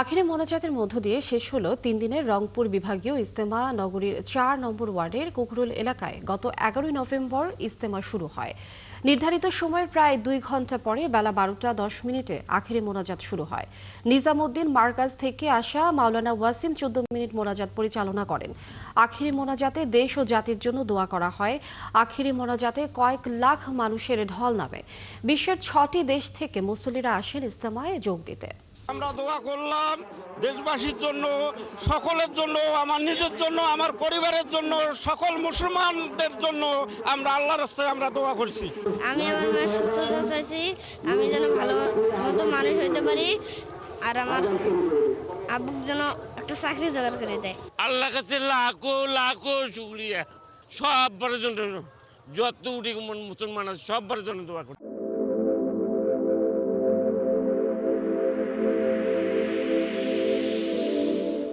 আখেরি মোনাজাতের মধ্য দিয়ে শেষ হলো ৩ দিনের রংপুর বিভাগীয় ইজতেমা। নগরীর ৪ নম্বর ওয়ার্ডের কুকরুল এলাকায় গত ১১ নভেম্বর ইজতেমা শুরু হয়। নির্ধারিত সময়ের প্রায় ২ ঘন্টা পরে বেলা ১২টা ১০ মিনিটে আখেরি মোনাজাত শুরু হয়। নিজামউদ্দিন মার্কাজ থেকে আসা মাওলানা ওয়াসিম ১৪ মিনিট মোনাজাত পরিচালনা করেন। আখেরি মোনাজাতে দেশ ও জাতির জন্য দোয়া করা হয়। আখেরি মোনাজাতে কয়েক লাখ মানুষের ঢল নামে। বিশ্বের ৬টি দেশ থেকে মুসল্লিরা আসেন ইজতেমায় যোগ দিতে। আমরা দোয়া করলাম দেশবাসীর জন্য, সকলের জন্য, আমার নিজের জন্য, আমার পরিবারের জন্য, সকল মুসলমানদের জন্য আমরা আল্লাহর রাস্তায় আমরা দোয়া করছি। আমি আমার মায়ের সুস্থতা চাইছি, আমি যেন ভালো মতো মানুষ হইতে পারি, আর আমার আব্বুক যেন একটা চাকরি জোগাড় করে দেয়। আল্লাহ কাছে লাখো লাখো শুক্রিয়া। সবার জন্য, যত মুসলমান আছে সবার জন্য দোয়া করি।